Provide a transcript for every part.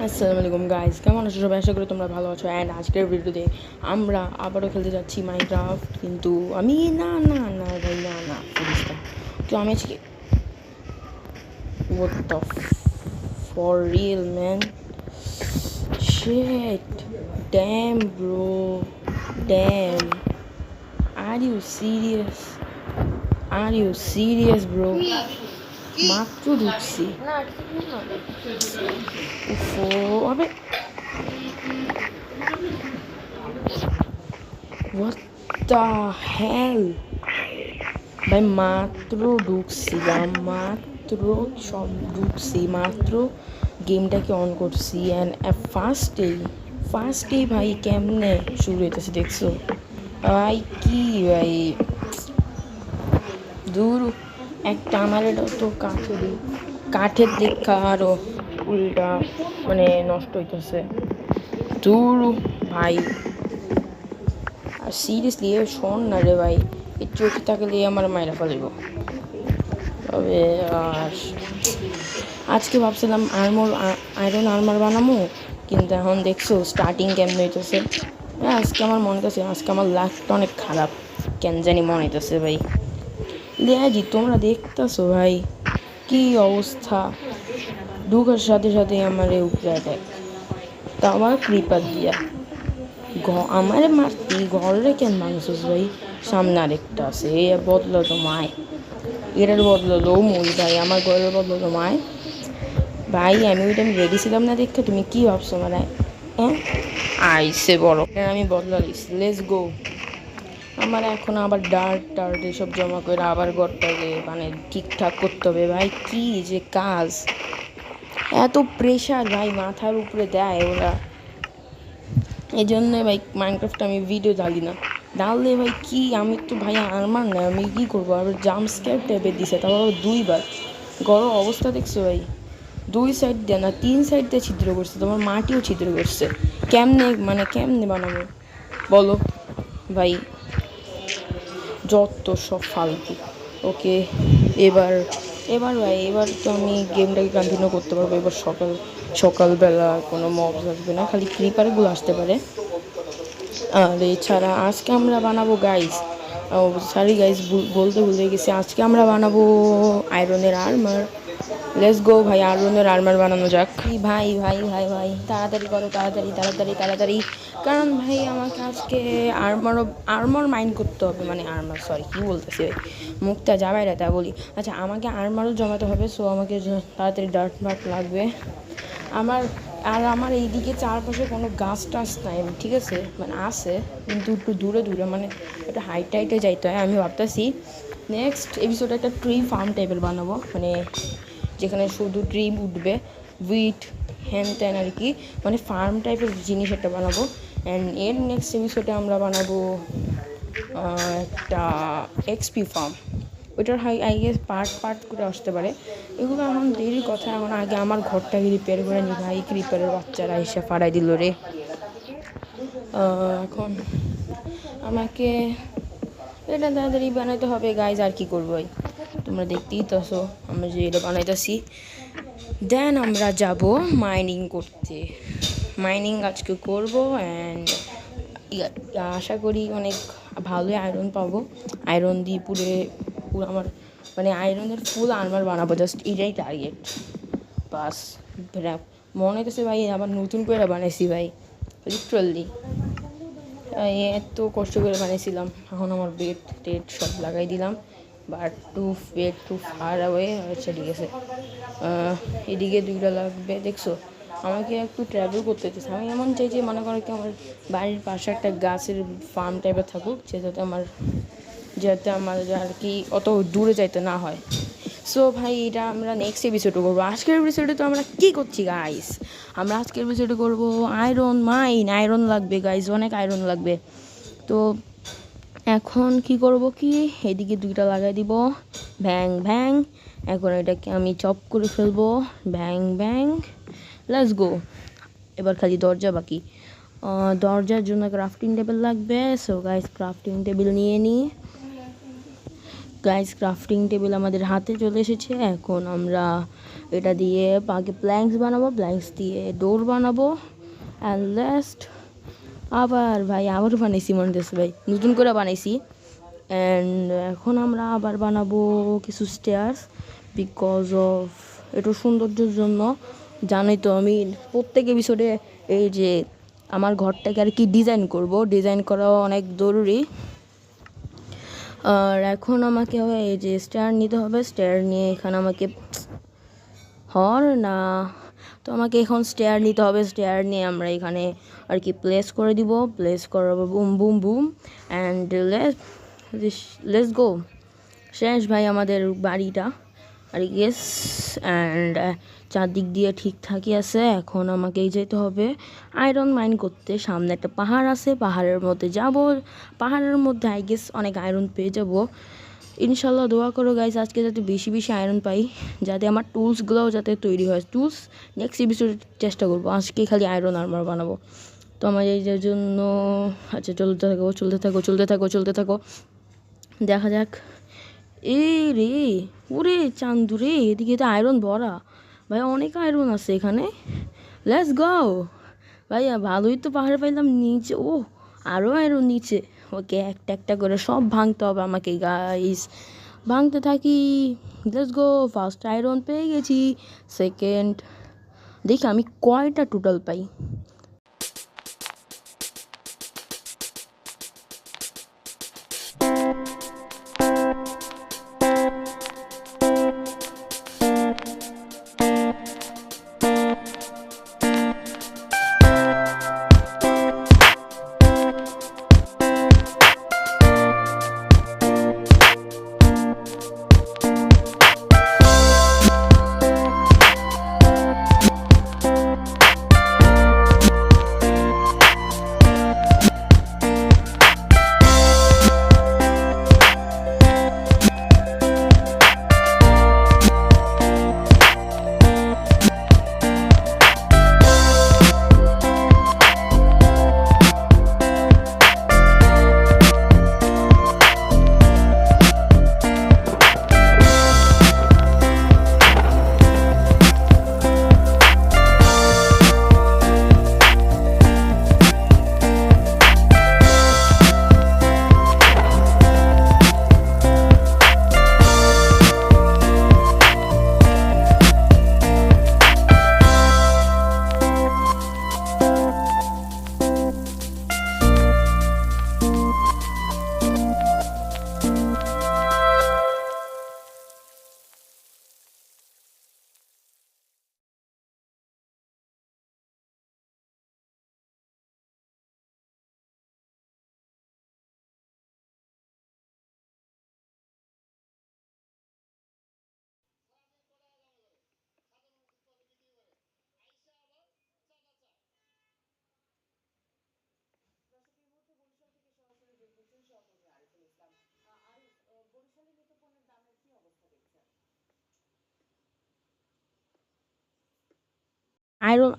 আসসালামু আলাইকুম গাইস, কেমন আছো সবাই? আশা করি তোমরা ভালো আছো। অ্যান্ড আজকের ভিডিওতে আমরা আবারও খেলতে যাচ্ছি মাইনক্রাফট। কিন্তু আমি না না না ভাই না ফিরিস্তা তো আমি আজকে what the for real man shit damn bro damn are you serious bro মাত্র ঢুকছি উফো আবে what the hell ভাই মাত্র ঢুকছি মাত্র গেমটাকে অন করছি অ্যান্ড ফার্স্টেই ভাই কেমনে শুরু হইতেছে দেখছো ভাই কি ভাই দূর একটা আমার এটা তো কাঠের দেখা আরও উল্টা মানে নষ্ট হইতেছে দূর ভাই। আর সিরিয়াসলি শোন না রে ভাই, এই চোখে তাকালে আমার মায়েরা ফেলব। তবে আজকে ভাবছিলাম আয়রন আর্মার বানাবো, কিন্তু এখন দেখছো স্টার্টিং কেমন হইতেছে। হ্যাঁ আজকে আমার মনে হইতেছে আজকে আমার লাকটা অনেক খারাপ, কেন জানি মনে হইতেছে ভাই। লেজি তোমরা দেখতেছো ভাই কি অবস্থা, ঢুকার সাথে সাথে আমার উপরে অ্যাটাক, তা আমার ক্রিপার দিয়া আমারে মারতি ঘরে কেন মাংসস ভাই। সামনে আরেকটা আছে, এ বদলো তো মায়, এটার বদলো মই ভাই, আমার ঘরের বদলো মায় ভাই। আমি ওইটা আমি রেডি ছিলাম না দেখতে, তুমি কি ভাবছো মানে? হ্যাঁ আইসে বড় আমি বদলা লিছি, লেটস গো। আমার এখন আবার ডার্ট এসব জমা করে আবার ঘরটাকে মানে ঠিকঠাক করতে হবে ভাই। কি যে কাজ, এত প্রেশার ভাই মাথার উপরে দেয় ওরা। এই জন্যে ভাই মাইনক্রাফটে আমি ভিডিও ডালি না, ডাললে ভাই কি আমি তো ভাই আর্মার না, আমি কী করবো? আবার জাম্প স্ক্যার টাইপের দিছে, তারপর দুইবার গরম অবস্থা দেখছো ভাই, 2 সাইড দিয়ে না 3 সাইড দিয়ে ছিদ্র করছে, তোমার মাটিও ছিদ্র করছে। কেমনে বানাবো বলো ভাই, যত সব ফালতু। ওকে এবার ভাই এবার তো আমি গেমটাকে কন্টিনিউ করতে পারবো। এবার সকালবেলা কোনো মবস আসবে না, খালি ক্রিপারগুলো আসতে পারে। আর এছাড়া আজকে আমরা বানাবো গাইস, গাইস বলতে ভুলে গেছি, আজকে আমরা বানাবো আয়রনের আর্মার। লেটস গো ভাই, আয়রনের আর্মার বানানো যাক। ভাই ভাই ভাই ভাই তাড়াতাড়ি করো, তাড়াতাড়ি, কারণ ভাই আমাকে আজকে আর্মার মাইন্ড করতে হবে, মানে সরি কী বলতেছি ভাই, মুখটা যাবাই তা বলি। আচ্ছা আমাকে আর্মারও জমাতে হবে, সো আমাকে তাড়াতাড়ি ডার্ট লাগবে আমার এইদিকে চারপাশে কোনো গাছ টাছ নাই, ঠিক আছে, মানে আছে কিন্তু একটু দূরে মানে একটা হাইটে যাইতে হয়। আমি ভাবতেছি নেক্সট এপিসোডে একটা ট্রি ফার্ম টাইপের বানাবো, মানে যেখানে শুধু ট্রি উঠবে, উইট হ্যান ত্যান আর কি, মানে ফার্ম টাইপের জিনিস একটা বানাবো। অ্যান্ড এর নেক্সট এপিসোডে আমরা বানাবো একটা এক্সপি ফার্ম, ওইটার আই গেস পার্ট করে আসতে পারে। এগুলো এখন দেরির কথা, এখন আগে আমার ঘরটাকে রিপেয়ার করে নি ভাই, ক্রিপারের বাচ্চারা এসে ফাড়াই দিল রে। এখন আমাকে এটা তাড়াতাড়ি বানাইতে হবে গাইজ, আর কি করবো ভাই, তোমরা দেখতেই তো আসো আমরা যে এটা বানাইতেছি। দেন আমরা যাব মাইনিং করতে, মাইনিং আজকে করবো। অ্যান্ড আশা করি অনেক ভালোই আয়রন পাবো, আয়রন দিয়ে পুরো আমার মানে আয়রনের ফুল আর্মার বানাবো, জাস্ট এটাই টার্গেট বাস। মনে হইতেছে ভাই আবার নতুন করে বানাইছি ভাই, লিটারালি এত কষ্ট করে বানিয়েছিলাম। এখন আমার বেড সব লাগাই দিলাম, বাট টু ফার অ্যাওয়ে। আচ্ছা ঠিক আছে, এদিকে 2টা লাগবে দেখছো। আমাকে একটু ট্রাভেল করতে হচ্ছে, আমি এমন চাই যে মনে করো কি আমার বাড়ির পাশে একটা গাছের ফার্ম টাইপের থাকুক, যাতে আমার আর কি অত দূরে যাইতে না হয়। সো ভাই এটা আমরা নেক্সট এপিসোডে করবো। আজকের এপিসোডে তো আমরা কী করছি গাইস, আমরা আজকের এপিসোডে করবো আয়রন লাগবে গাইস, অনেক আয়রন লাগবে। তো এখন কি করব কি, এদিকে 2টা লাগাই দিব, ভ্যাং। এখন এটাকে আমি চপ করে ফেলবো, ভ্যাং। Let's go. এবার খালি দরজা বাকি, দরজার জন্য ক্রাফটিং টেবিল লাগবে। সো গাইস ক্রাফটিং টেবিল নিয়ে নিই গাইস, ক্রাফটিং টেবিল আমাদের হাতে চলে এসেছে। এখন আমরা এটা দিয়ে আগে প্ল্যাঙ্কস বানাবো, প্ল্যাঙ্কস দিয়ে ডোর বানাবো, অ্যান্ড লাস্ট আবার ভাই আবারও বানাইছি মনে হচ্ছে ভাই, নতুন করে বানাইছি। অ্যান্ড এখন আমরা আবার বানাবো কিছু স্টেয়ার্স, বিকজ অফ একটু সৌন্দর্যের জন্য। জানোই তো আমি প্রত্যেক এপিসোডে এই যে আমার ঘরটাকে আর কি ডিজাইন করা অনেক জরুরি। আর এখন আমাকে এই যে স্টেয়ার নিতে হবে, স্টেয়ার নিয়ে এখানে আমাকে তো আমাকে এখন স্টেয়ার নিতে হবে, স্টেয়ার নিয়ে আমরা এখানে আর কি প্লেস করে দিব, প্লেস করাবো, boom boom boom, and let's go. শেষ ভাই আমাদের বাড়িটা আর গেস, অ্যান্ড চারদিক দিয়ে ঠিকঠাকই আছে। এখন আমাকেই যেতে হবে আয়রন মাইন করতে। সামনে একটা পাহাড় আছে, পাহাড়ের মধ্যে যাব, পাহাড়ের মধ্যে আই গেস অনেক আয়রন পেয়ে যাব ইনশাল্লাহ। দোয়া করো গাইজ আজকে যাতে বেশি বেশি আয়রন পাই, যাতে আমার টুলসগুলোও যাতে তৈরি হয়। টুলস নেক্সট এপিসোডে চেষ্টা করবো, আজকে খালি আয়রন আর্মার বানাবো। তো আমার এই জন্য আচ্ছা চলতে থাকো, দেখা যাক। রে ওরে চান্দু রে, এদিকে তো আয়রন ভরা ভাই, অনেক আয়রন আছে এখানে। লেটস গো ভাইয়া, ভালোই তো পাহাড়ে পাইলাম। নিচে আরও আয়রন নিচে। ওকে একটা একটা করে সব ভাঙতে হবে আমাকে গাইস, ভাঙতে থাকি। লেটস গো, ফার্স্ট আয়রন পেয়ে গেছি। সেকেন্ড দেখি আমি কয়টা টোটাল পাই।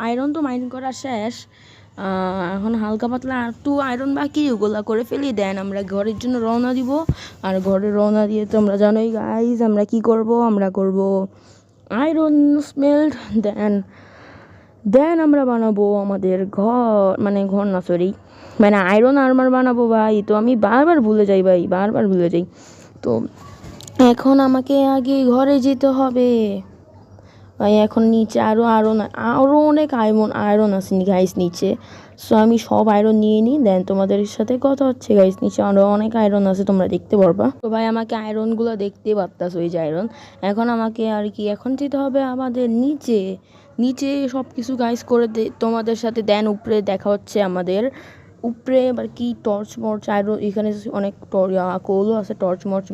আয়রন তো মাইন করা শেষ, এখন হালকা পাতলা একটু আয়রন বাকি, ওগুলা করে ফেলি, দেন আমরা ঘরের জন্য রওনা দিব। আর ঘরে রওনা দিয়ে তো আমরা জানোই গাইজ আমরা কি করব, আমরা করব আয়রন স্মেল্ট, দেন আমরা বানাবো আমাদের ঘর, মানে ঘর না সরি, মানে আয়রন আর্মার বানাবো ভাই। তো আমি বারবার ভুলে যাই ভাই, বারবার ভুলে যাই। তো এখন আমাকে আগে ঘরে যেতে হবে ভাই। এখন নিচে আরও অনেক আয়রন আছে গাইস নিচে। সো আমি সব আয়রন নিয়ে নিই, দেন তোমাদের সাথে কথা হচ্ছে গাইস। নিচে আরও অনেক আয়রন আছে, তোমরা দেখতে পারবা। তো ভাই আমাকে আয়রনগুলো দেখতে পারতাস, ওই যে আয়রন। এখন আমাকে আর কি এখন যেতে হবে আমাদের নিচে সব কিছু গাইস করে তোমাদের সাথে, দেন উপরে দেখা হচ্ছে আমাদের উপরে। এবার কি টর্চ মর্চ আয়রন, এখানে অনেক কোলও আছে, টর্চ মর্চ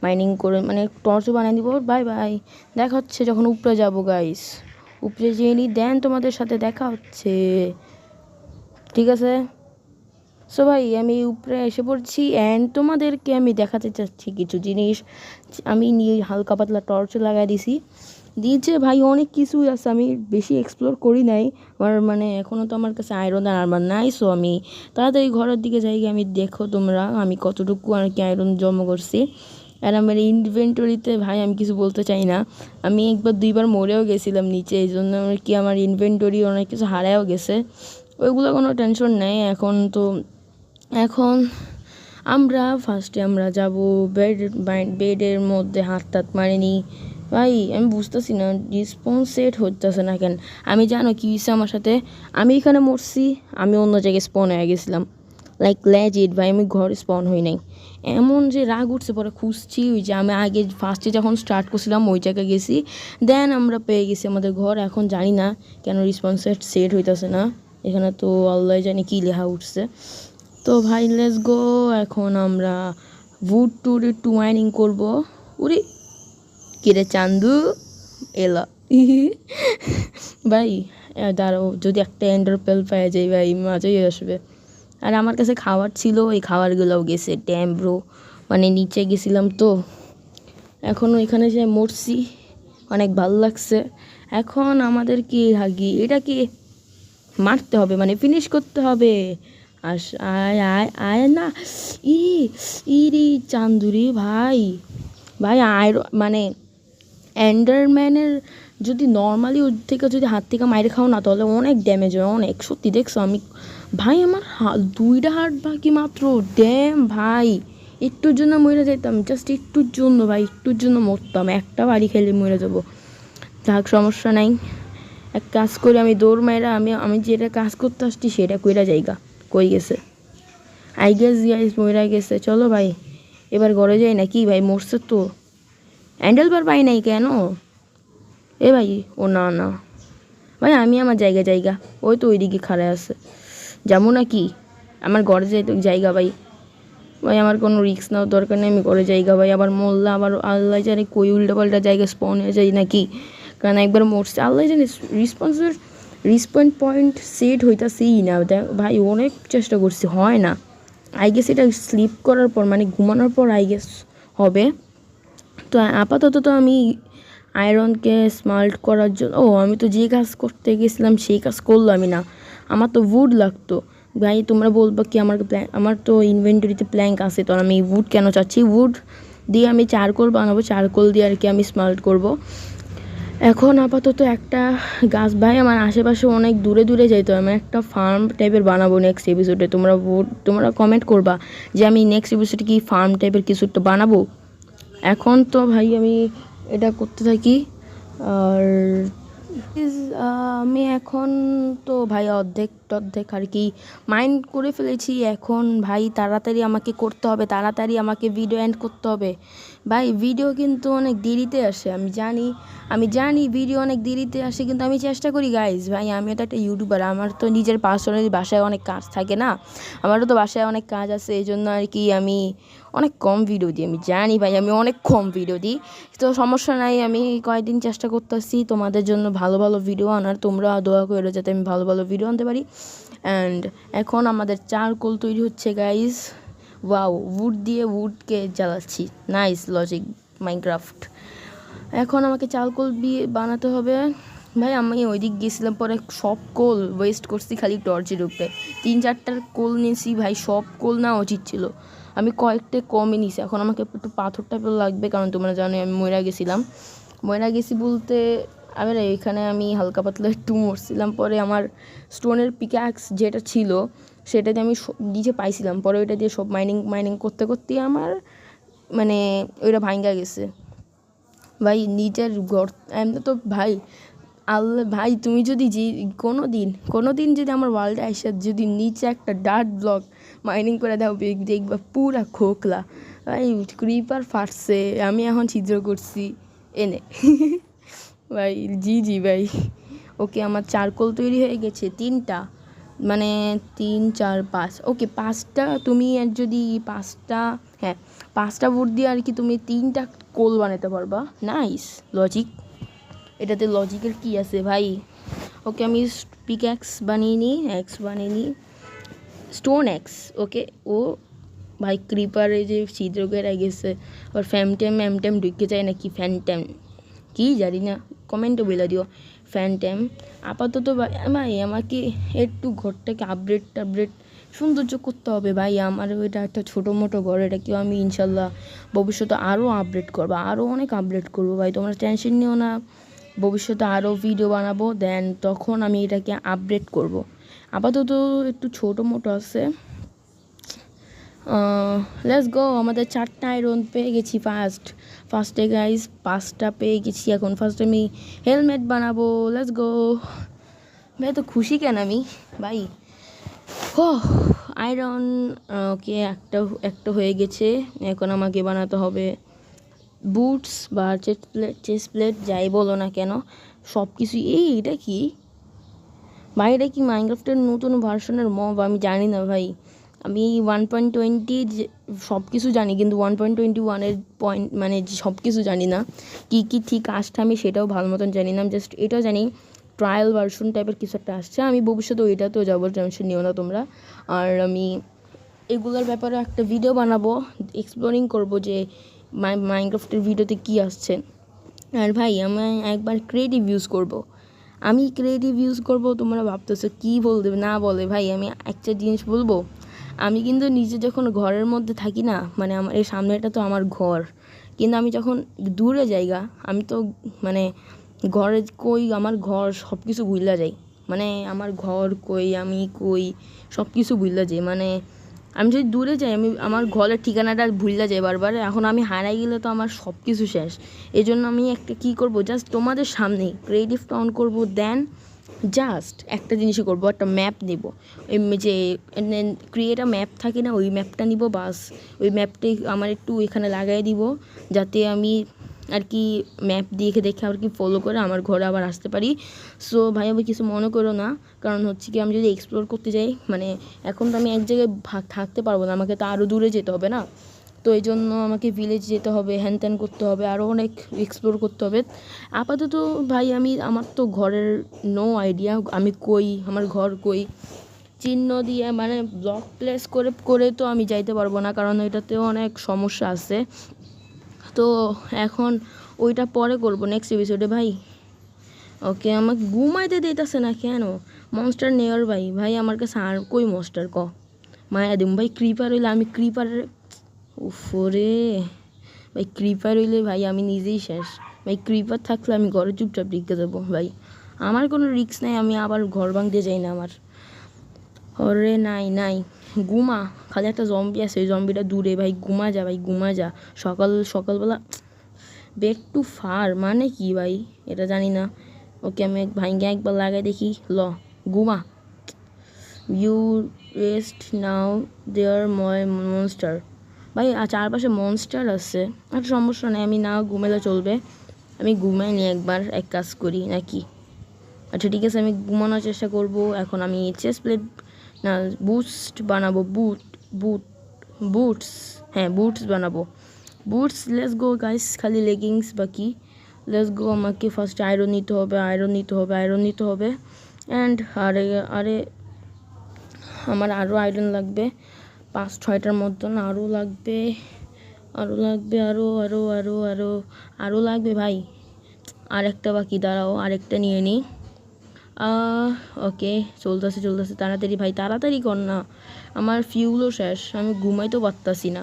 মাইনিং করে মানে টর্চও বানিয়ে দিব। বাই বাই, দেখা হচ্ছে যখন উপরে যাব গাইস। উপরে যেয়ে নিই, দেন তোমাদের সাথে দেখা হচ্ছে, ঠিক আছে? সো ভাই আমি উপরে এসে পড়ছি, অ্যান্ড তোমাদেরকে আমি দেখাতে চাচ্ছি কিছু জিনিস। আমি নিয়ে হালকা পাতলা টর্চ লাগাই দিছি নিচে ভাই, অনেক কিছুই আছে, আমি বেশি এক্সপ্লোর করি নাই। আমার মানে এখনও তো আমার কাছে আয়রন আর্মার নাই। সো আমি তাড়াতাড়ি ঘরের দিকে যাই, আমি দেখো তোমরা আমি কতটুকু আর কি আয়রন জমা করছি। আর আমার ইনভেন্টরিতে ভাই আমি কিছু বলতে চাই না, আমি একবার 2বার মরেও গেছিলাম নিচে, এই জন্য কি আমার ইনভেন্টরি অনেক কিছু হারায়ও গেছে। ওইগুলো কোনো টেনশন নেই। এখন আমরা ফার্স্টে আমরা যাব বেডের মধ্যে হাত টাত মারিনি। ভাই আমি বুঝতেছি না রেসপন্স সেট হচ্ছে না কেন। আমি জানো কী হয়েছে আমার সাথে, আমি এখানে মরছি, আমি অন্য জায়গায় স্পন হয়ে গেছিলাম, লাইক লেজিট ভাই, আমি ঘরে স্পন হই নাই। এমন যে রাগ উঠছে, পরে খুঁজছি ওই যে আমি আগে ফার্স্টে যখন স্টার্ট করছিলাম ওই জায়গায় গেছি, দেন আমরা পেয়ে গেছি আমাদের ঘর। এখন জানি না কেন রেসপন্স সেট হইতেছে না, এখানে তো আল্লাহ জানি কী লেখা উঠছে। তো ভাই লেটস গো, এখন আমরা উড টু মাইনিং করবো। উরি কিরে চান্দু এলা ভাই দাঁড়াও, যদি একটা এন্ডার পেল পাওয়া যায় ভাই মজাই আসবে। আর আমার কাছে খাবার ছিল, ওই খাবারগুলোও গেছে, ড্যাম ব্রো, মানে নিচে গেছিলাম তো, এখনও এখানে যে মরছি, অনেক ভালো লাগছে। এখন আমাদের কি এটা কি মারতে হবে, মানে ফিনিশ করতে হবে। আর আয় আয় আয় না, রে চান্দুরি ভাই, ভাই মানে এন্ডারম্যানের যদি নর্মালি ওর থেকে যদি হাত থেকে মাইরে খাও না, তাহলে অনেক ড্যামেজ হয়, অনেক। সত্যি দেখছো আমি, ভাই আমার 2টা হার্ট বাকি মাত্র, ড্যাম ভাই, একটুর জন্য মরে যেতাম, জাস্ট একটুর জন্য ভাই, একটুর জন্য মরতাম, একটা বাড়ি খেলে মরে যাবো। যাক সমস্যা নাই, এক কাজ করে আমি দৌড় মাইরা আমি যেটা কাজ করতে আসছি সেটা কইরা জায়গা কই গেছে, আই গেস মইরা গেছে। চলো ভাই এবার ঘরে যাই নাকি, ভাই মরছে তো, হ্যান্ডেল বার পাই নাই কেন এ ভাই। ও না না ভাই, আমি আমার জায়গা, ওই তো ওইদিকে খাড়া আছে, যাবো নাকি আমার ঘরে যাই তো জায়গা ভাই। ভাই আমার কোনো রিস্ক নেওয়ার দরকার নেই, আমি ঘরে জায়গা ভাই, আবার মরলে আবার আল্লাহ জানে কই উল্টাপাল্টা জায়গায় স্পন হয়ে যায় নাকি, কারণ একবার মরছে আল্লাহ জানে। রিসপন্স পয়েন্ট সেট হইতাছেই না ভাই, অনেক চেষ্টা করছি, হয় না। আই গেস এটা স্লিপ করার পর, মানে ঘুমানোর পর আই গেস হবে। তো আপাতত তো আমি আয়রনকে স্মাল্ট করার জন্য, আমি তো যে কাজ করতে গেছিলাম সেই কাজ করলামই না, আমার তো উড লাগতো। ভাই তোমরা বলবো কি আমার তো ইনভেন্টরিতে প্ল্যাঙ্ক আছে, তো আমি উড কেন চাচ্ছি, উড দিয়ে আমি চারকোল বানাবো, চারকোল দিয়ে আর কি আমি স্মাল্ট করব। এখন আপাতত একটা গাছ, ভাই আমার আশেপাশে অনেক দূরে যাইতো, আমি একটা ফার্ম টাইপের বানাবো নেক্সট এপিসোডে। তোমরা কমেন্ট করবা যে আমি নেক্সট এপিসোডে কি ফার্ম টাইপের কিছু একটা বানাবো। এখন তো ভাই আমি এটা করতে থাকি। আর আমি এখন তো ভাই অর্ধেক আর কি মাইন্ড করে ফেলেছি। এখন ভাই তাড়াতাড়ি আমাকে করতে হবে, তাড়াতাড়ি আমাকে ভিডিও এন্ড করতে হবে। ভাই ভিডিও কিন্তু অনেক দেরিতে আসে, আমি জানি ভিডিও অনেক দেরিতে আসে, কিন্তু আমি চেষ্টা করি গাইজ। ভাই আমিও তো একটা ইউটিউবার, আমার তো নিজের পার্সোনালি বাসায় অনেক কাজ থাকে না, আমারও তো বাসায় অনেক কাজ আছে, এই জন্য আর কি আমি অনেক কম ভিডিও দিই। আমি জানি ভাই আমি অনেক কম ভিডিও দিই, তো সমস্যা নাই, আমি কয়েকদিন চেষ্টা করতেছি তোমাদের জন্য ভালো ভিডিও আনার, তোমরা দোয়া করো যাতে আমি ভালো ভিডিও আনতে পারি। অ্যান্ড এখন আমাদের চারকোল তৈরি হচ্ছে গাইজ, ওয়াও, উডকে জ্বালাচ্ছি, নাইস লজিক মাইনক্রাফট। এখন আমাকে চারকোল বানাতে হবে। ভাই আমি ওই দিক গেছিলাম, পরে সব কোল ওয়েস্ট করছি খালি টর্চের উপরে, 3-4টার কোল নিয়েছি ভাই, সব কোল না উচিত ছিল, আমি কয়েকটা কমই নিছি। এখন আমাকে একটু পাথর টাইপের লাগবে, কারণ তোমরা জানো আমি মরে গেছি বলতে আমি এখানে আমি হালকা পাতলা একটু মরছিলাম, পরে আমার স্টোনের পিক্যাক্স যেটা ছিল সেটাতে আমি নিচে পাইছিলাম, পরে ওইটা দিয়ে সব মাইনিং করতে আমার মানে ওইটা ভাঙ্গা গেছে ভাই। নিচের এমনি তো ভাই আল্লাহ, ভাই তুমি যদি কোনো দিন যদি আমার ওয়ার্ল্ডে আসে যদি নিচে একটা ডার্ট ব্লক মাইনিং করে দাও, দেখবা পুরা খোকলা ভাই, ক্রিপার ফাটছে, আমি এখন ছিদ্র করছি এনে ভাই, জি ভাই। ওকে আমার চারকোল তৈরি হয়ে গেছে 3টা, মানে 3, 4, 5, ওকে 5টা, তুমি আর যদি 5টা, হ্যাঁ 5টা বুট দিয়ে আর কি তুমি 3টা কোল বানাতে পারবা, নাইস লজিক, এটাতে লজিকের কি আছে ভাই। ওকে আমি পিক্যাক্স বানিয়ে নিই, স্টোন এক্স, ওকে। ও ভাই ক্রিপারে যে ছিদ্র করে গেছে, আর ফ্যামটেম ঢুকে যায় নাকি, ফ্যানটেম কি জানি না, কমেন্টে বলে দিও ফ্যানটেম। আপাতত ভাই আমাকে একটু ঘরটাকে আপডেট সৌন্দর্য করতে হবে ভাই। আমার এটা একটা ছোটো মোটো ঘর, এটাকেও আমি ইনশাল্লাহ ভবিষ্যতে আরও আপডেট করবো, আরও অনেক আপডেট করবো ভাই, তোমরা টেনশন নিও না। ভবিষ্যতে আরও ভিডিও বানাবো, দেন তখন আমি এটাকে আপডেট করব। আপাতত একটু ছোটো মোটো আছে। Let's go. আমাদের 4টা আয়রন পেয়ে গেছি ফার্স্টে গাইজ, 5টা পেয়ে গেছি। এখন ফার্স্টে আমি হেলমেট বানাবো। লেটস গো ভাই। তো খুশি কেন আমি ভাই। ও আয়রন ওকে, একটা হয়ে গেছে। এখন আমাকে বানাতে হবে বুটস বা চেস্ট প্লেট যাই বলো না কেন, সব কিছু। এটা কি ভাই, এটা কি মাইনক্রাফটের নতুন ভার্সনের মব? আমি জানি না ভাই। আমি 1.20 সব কিছু জানি, কিন্তু 1.21-এর মানে সব কিছু জানি না। কী কী ঠিক আসছে আমি সেটাও ভালো মতন জানি না। জাস্ট এটাও জানি ট্রায়াল ভার্সন টাইপের কিছু একটা আসছে। আমি ভবিষ্যতে ওইটাতেও যাবো, টেনশন নিও না তোমরা। আর আমি এগুলোর ব্যাপারে একটা ভিডিও বানাবো, এক্সপ্লোরিং করব যে মাইনক্রাফটের ভিডিওতে কী আসছে। আর ভাই আমি একবার ক্রিয়েটিভ ইউজ করব। আমি ক্রিয়েটিভ ইউজ করব, তোমরা ভাবতেছো কী বলবে না বলে। ভাই আমি একটা জিনিস বলবো, আমি কিন্তু নিজে যখন ঘরের মধ্যে থাকি না, মানে আমার এই সামনেটা তো আমার ঘর, কিন্তু আমি যখন দূরে জায়গা, আমি তো মানে ঘরে কই, আমার ঘর সব কিছু ভুইলা যাই। মানে আমার ঘর কই, আমি কই, সব কিছু ভুইলা যাই। মানে আমি যদি দূরে যাই, আমি আমার ঘরের ঠিকানাটা ভুইলা যাই বারবার। এখন আমি হারাই গেলে তো আমার সব কিছু শেষ। এই জন্য আমি একটা কী করবো, জাস্ট তোমাদের সামনেই ক্রিয়েটিভটা অন করবো, দেন জাস্ট একটা জিনিসই করবো, একটা ম্যাপ নেব। ওই যে ক্রিয়েট আ ম্যাপ থাকে না, ওই ম্যাপটা নিব বাস। ওই ম্যাপটাই আমার একটু এখানে লাগাই দিব, যাতে আমি আর কি ম্যাপ দেখে দেখে আর কি ফলো করে আমার ঘরে আবার আসতে পারি। সো ভাই আমি কিছু মনে করো না, কারণ হচ্ছে কি আমি যদি এক্সপ্লোর করতে যাই, মানে এখন তো আমি এক জায়গায় থাকতে পারবো না, আমাকে তো আরও দূরে যেতে হবে না। তো এই জন্য আমাকে ভিলেজ যেতে হবে, হ্যান ত্যান করতে হবে, আরও অনেক এক্সপ্লোর করতে হবে। আপাতত ভাই আমার তো ঘরের নো আইডিয়া, আমি কই, আমার ঘর কই, চিহ্ন দিয়ে মানে ব্লক প্লেস করে করে তো আমি যাইতে পারবো না, কারণ এটাতেও অনেক সমস্যা আছে। তো এখন ওইটা পরে করবো নেক্সট এপিসোডে ভাই। ওকে, আমাকে ঘুমাইতে দিতেছে না কেন? মনস্টার নেওয়ার ভাই, ভাই আমার কাছে আর কই মনস্টার ক মায়া দিম ভাই। ক্রিপার হইলে আমি ক্রিপারের উফরে ভাই, ক্রিপার হইলে ভাই আমি নিজেই শেষ ভাই। ক্রিপার থাকলে আমি ঘরে চুপচাপ ঢুকে যাবো ভাই, আমার কোনো রিস্ক নাই। আমি আবার ঘর ভাঙতে যাই না আমার। ওরে নাই নাই, ঘুমা। খালি একটা জম্বি আছে, ওই জম্বিটা দূরে ভাই। ঘুমা যা ভাই, ঘুমা যা। সকালবেলা ব্যাক টু ফার মানে কি ভাই, এটা জানি না। ওকে আমি ভাইঙ্গে একবার লাগাই দেখি। ঘুমা। You rest now, there monster ভাই। চারপাশে মনস্টার আছে, একটা সমস্যা নেই, আমি না ঘুমালে চলবে। আমি ঘুমাই নি একবার, এক কাজ করি নাকি। আচ্ছা ঠিক আছে, আমি ঘুমানোর চেষ্টা করব। এখন আমি চেস্ট প্লেট না বুস্ট বানাবো, বুটস, হ্যাঁ বুটস বানাবো, বুটস। লেটস গো গাইস, খালি লেগিংস বাকি। Let's go. আমাকে ফার্স্ট আয়রন নিতে হবে। অ্যান্ড আরে আমার আরও আয়রন লাগবে, 5-6টার মতন আরও লাগবে, আরও লাগবে ভাই। আরেকটা বাকি, দাঁড়াও আরেকটা নিয়ে নিই। ওকে, চলতেছে তাড়াতাড়ি ভাই, তাড়াতাড়ি কর না, আমার ফিউলও শেষ, আমি ঘুমাইতেও পারতাছি না।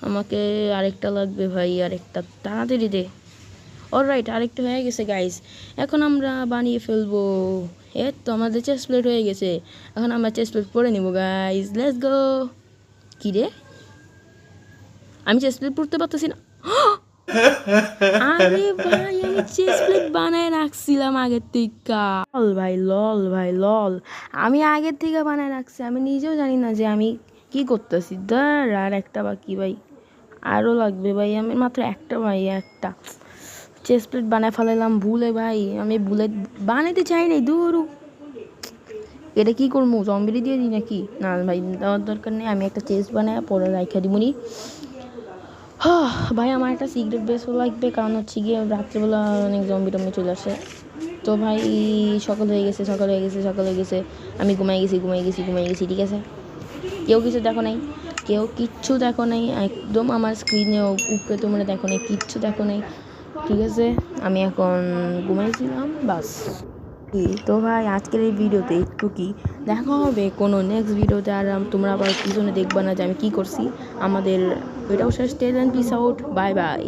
আমাকে আরেকটা লাগবে ভাই, আরেকটা তাড়াতাড়ি দে। অলরাইট, আরেকটা হয়ে গেছে গাইস। এখন আমরা বানিয়ে ফেলবো। তো আমাদের চেস্ট প্লেট হয়ে গেছে। এখন আমরা চেস্ট প্লেট পরে নিব গাইস, লেটস গো। কি রে, আমি চেস্ট প্লেট পরতে পারতেছি না। আরে ভাই, আমি চেস্ট প্লেট বানায় রাখছিলাম আগের থেকে। লল, আমি আগের থেকে বানায় রাখছি, আমি নিজেও জানি না যে আমি কি করতেছি। আর একটা বাকি ভাই, আরও লাগবে ভাই। আমি মাত্র একটা ভাই, একটা চেস্ট প্লেট বানায় ফেলাইলাম ভুলে ভাই। আমি ভুলে বানাইতে চাই নাই, দূরু। এটা কি করবো, জম্বিরি দিয়ে দিই নাকি? না ভাই, দেওয়ার দরকার নেই। আমি একটা চেস্ট বানায় পরে রাখা দিবনি। ভাই আমার একটা সিগারেট বেসও লাগবে, কারণ হচ্ছে গিয়ে রাত্রেবেলা অনেক জম্বি টম্বি চলে আসে। তো ভাই সকাল হয়ে গেছে। আমি ঘুমাই গেছি। ঠিক আছে, কেউ কিচ্ছু দেখো নাই একদম। আমার স্ক্রিনে উপরে তোমরা দেখো নাই, কিচ্ছু দেখো নাই। ঠিক আছে, আমি এখন ঘুমাইছিলাম বাস। তো ভাই আজকের এই ভিডিওতে একটু কি দেখা হবে কোনো নেক্সট ভিডিওতে। আর তোমরা আবার পিছনে দেখবা না যে আমি কী করছি। আমাদের এটাও শেষ। Tell and peace out, bye by.